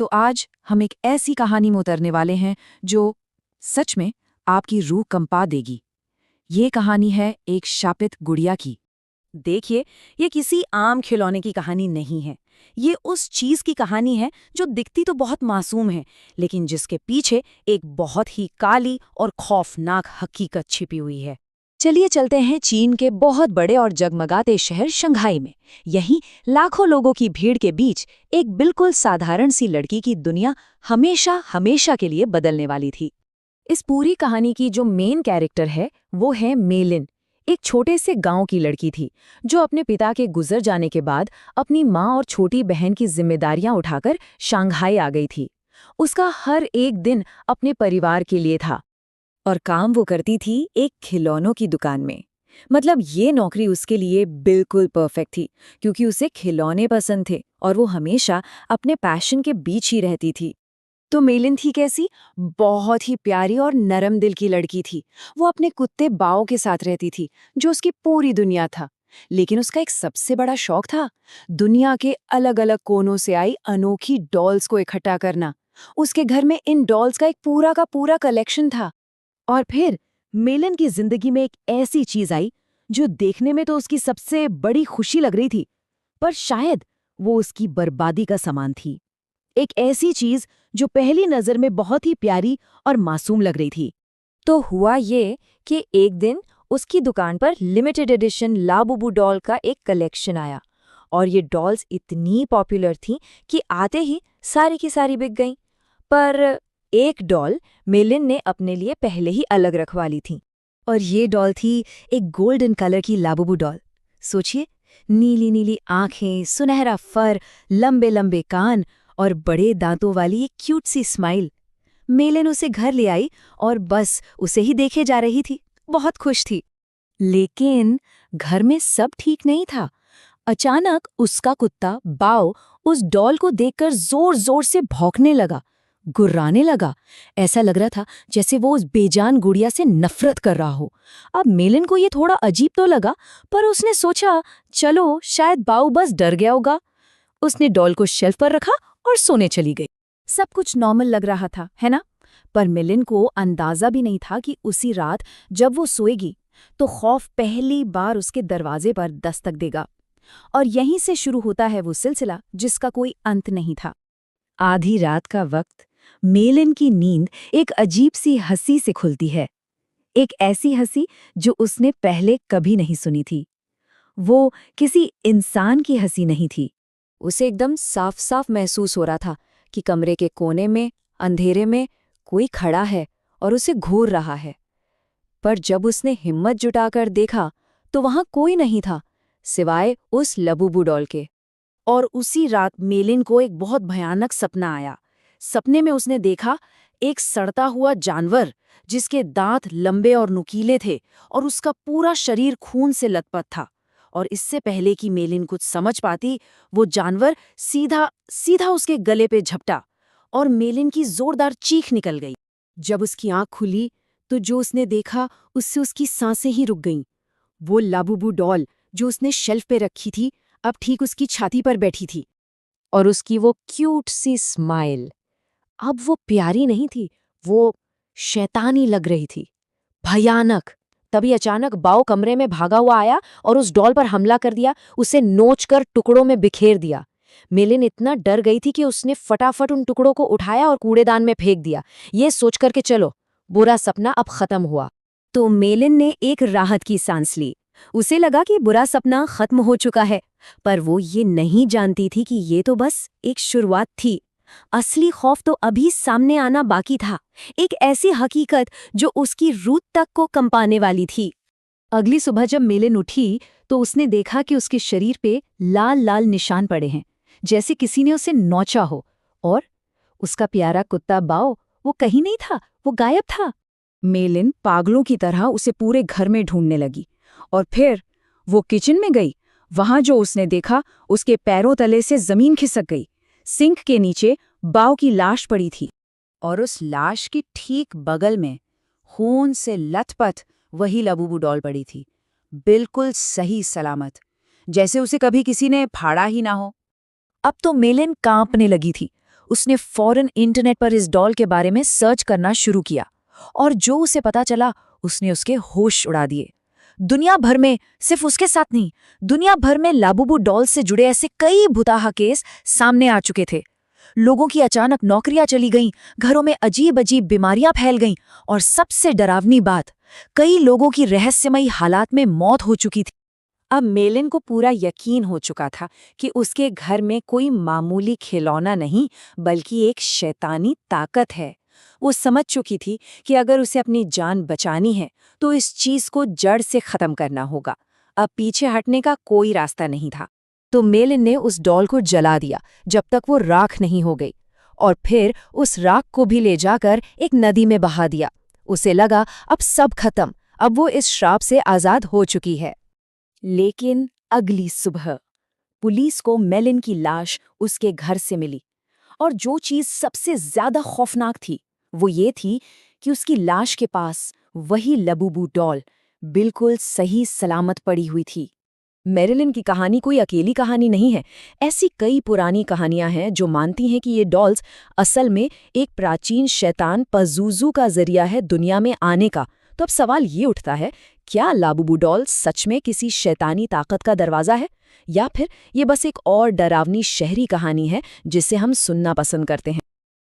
तो आज हम एक ऐसी कहानी में उतरने वाले हैं जो सच में आपकी रूह कंपा देगी। ये कहानी है एक शापित गुड़िया की। देखिए, ये किसी आम खिलौने की कहानी नहीं है। ये उस चीज की कहानी है जो दिखती तो बहुत मासूम है, लेकिन जिसके पीछे एक बहुत ही काली और खौफनाक हकीकत छिपी हुई है। चलिए चलते हैं चीन के बहुत बड़े और जगमगाते शहर शंघाई में। यहीं लाखों लोगों की भीड़ के बीच एक बिल्कुल साधारण सी लड़की की दुनिया हमेशा हमेशा के लिए बदलने वाली थी। इस पूरी कहानी की जो मेन कैरेक्टर है वो है मेलिन। एक छोटे से गांव की लड़की थी जो अपने पिता के गुजर जाने के बाद अपनी माँ और छोटी बहन की जिम्मेदारियां उठाकर शंघाई आ गई थी। उसका हर एक दिन अपने परिवार के लिए था और काम वो करती थी एक खिलौनों की दुकान में। मतलब ये नौकरी उसके लिए बिल्कुल परफेक्ट थी, क्योंकि उसे खिलौने पसंद थे और वो हमेशा अपने पैशन के बीच ही रहती थी। तो मेलिन थी कैसी? बहुत ही प्यारी और नरम दिल की लड़की थी। वो अपने कुत्ते बाओ के साथ रहती थी, जो उसकी पूरी दुनिया था। लेकिन उसका एक सबसे बड़ा शौक था दुनिया के अलग अलग कोनों से आई अनोखी डॉल्स को इकट्ठा करना। उसके घर में इन डॉल्स का एक पूरा का पूरा कलेक्शन था। और फिर मेलन की जिंदगी में एक ऐसी चीज आई जो देखने में तो उसकी सबसे बड़ी खुशी लग रही थी, पर शायद वो उसकी बर्बादी का सामान थी। एक ऐसी चीज जो पहली नजर में बहुत ही प्यारी और मासूम लग रही थी। तो हुआ ये कि एक दिन उसकी दुकान पर लिमिटेड एडिशन लाबुबू डॉल का एक कलेक्शन आया, और ये डॉल्स इतनी पॉपुलर थीं कि आते ही सारी की सारी बिक गईं। पर एक डॉल मेलिन ने अपने लिए पहले ही अलग रखवा ली थी, और ये डॉल थी एक गोल्डन कलर की लाबुबू डॉल। सोचिए, नीली नीली आंखें, सुनहरा फर, लंबे लंबे कान और बड़े दांतों वाली एक क्यूट सी स्माइल। मेलिन उसे घर ले आई और बस उसे ही देखे जा रही थी। बहुत खुश थी। लेकिन घर में सब ठीक नहीं था। अचानक उसका कुत्ता बाओ उस डॉल को देखकर जोर जोर से भौंकने लगा, गुर्राने लगा। ऐसा लग रहा था जैसे वो उस बेजान गुड़िया से नफरत कर रहा हो। अब मेलिन को ये थोड़ा अजीब तो लगा, पर उसने सोचा चलो शायद बाओ बस डर गया होगा। उसने डॉल को शेल्फ पर रखा और सोने चली गई। सब कुछ नॉर्मल लग रहा था, है ना? पर मेलिन को अंदाजा भी नहीं था कि उसी रात जब वो सोएगी तो खौफ पहली बार उसके दरवाजे पर दस्तक देगा। और यहीं से शुरू होता है वो सिलसिला जिसका कोई अंत नहीं था। आधी रात का वक्त मेलिन की नींद एक अजीब सी हंसी से खुलती है। एक ऐसी हंसी जो उसने पहले कभी नहीं सुनी थी। वो किसी इंसान की हंसी नहीं थी। उसे एकदम साफ साफ महसूस हो रहा था कि कमरे के कोने में अंधेरे में कोई खड़ा है और उसे घूर रहा है। पर जब उसने हिम्मत जुटाकर देखा तो वहां कोई नहीं था सिवाय उस लबूबू डॉल के। और उसी रात मेलिन को एक बहुत भयानक सपना आया। सपने में उसने देखा एक सड़ता हुआ जानवर जिसके दांत लंबे और नुकीले थे और उसका पूरा शरीर खून से लथपथ था। और इससे पहले कि मेलिन कुछ समझ पाती, वो जानवर सीधा सीधा उसके गले पे झपटा और मेलिन की जोरदार चीख निकल गई। जब उसकी आंख खुली तो जो उसने देखा उससे उसकी सांसें ही रुक गईं। वो लाबुबू डॉल जो उसने शेल्फ पे रखी थी अब ठीक उसकी छाती पर बैठी थी, और उसकी वो क्यूट सी स्माइल अब वो प्यारी नहीं थी, वो शैतानी लग रही थी, भयानक। तभी अचानक बाओ कमरे में भागा हुआ आया और उस डॉल पर हमला कर दिया, उसे नोचकर टुकड़ों में बिखेर दिया। मेलिन इतना डर गई थी कि उसने फटाफट उन टुकड़ों को उठाया और कूड़ेदान में फेंक दिया, ये सोचकर के चलो बुरा सपना अब खत्म हुआ। तो मेलिन ने एक राहत की सांस ली। उसे लगा कि बुरा सपना खत्म हो चुका है, पर वो ये नहीं जानती थी कि ये तो बस एक शुरुआत थी। असली खौफ तो अभी सामने आना बाकी था, एक ऐसी हकीकत जो उसकी रूह तक को कंपाने वाली थी। अगली सुबह जब मेलिन उठी तो उसने देखा कि उसके शरीर पे लाल लाल निशान पड़े हैं, जैसे किसी ने उसे नोचा हो। और उसका प्यारा कुत्ता बाओ वो कहीं नहीं था, वो गायब था। मेलिन पागलों की तरह उसे पूरे घर में ढूंढने लगी, और फिर वो किचन में गई। वहां जो उसने देखा, उसके पैरों तले से जमीन खिसक गई। सिंक के नीचे बाओ की लाश पड़ी थी, और उस लाश की ठीक बगल में खून से लथपथ वही लबूबू डॉल पड़ी थी, बिल्कुल सही सलामत, जैसे उसे कभी किसी ने फाड़ा ही ना हो। अब तो मेलिन कांपने लगी थी। उसने फौरन इंटरनेट पर इस डॉल के बारे में सर्च करना शुरू किया और जो उसे पता चला उसने उसके होश उड़ा दिए। दुनिया भर में, सिर्फ उसके साथ नहीं, दुनिया भर में लाबुबू डॉल से जुड़े ऐसे कई भुताहा केस सामने आ चुके थे। लोगों की अचानक नौकरियां चली गईं, घरों में अजीब अजीब बीमारियां फैल गईं और सबसे डरावनी बात, कई लोगों की रहस्यमयी हालात में मौत हो चुकी थी। अब मेलिन को पूरा यकीन हो चुका था कि उसके घर में कोई मामूली खिलौना नहीं बल्कि एक शैतानी ताकत है। वो समझ चुकी थी कि अगर उसे अपनी जान बचानी है तो इस चीज को जड़ से खत्म करना होगा। अब पीछे हटने का कोई रास्ता नहीं था। तो मेलिन ने उस डॉल को जला दिया जब तक वो राख नहीं हो गई, और फिर उस राख को भी ले जाकर एक नदी में बहा दिया। उसे लगा अब सब खत्म, अब वो इस श्राप से आजाद हो चुकी है। लेकिन अगली सुबह पुलिस को मेलिन की लाश उसके घर से मिली, और जो चीज सबसे ज्यादा खौफनाक थी वो ये थी कि उसकी लाश के पास वही लबूबू डॉल बिल्कुल सही सलामत पड़ी हुई थी। मैरिलिन की कहानी कोई अकेली कहानी नहीं है। ऐसी कई पुरानी कहानियां हैं जो मानती हैं कि ये डॉल्स असल में एक प्राचीन शैतान पज़ुज़ू का जरिया है दुनिया में आने का। तो अब सवाल ये उठता है, क्या लाबुबू डॉल सच में किसी शैतानी ताकत का दरवाजा है, या फिर ये बस एक और डरावनी शहरी कहानी है जिसे हम सुनना पसंद करते हैं?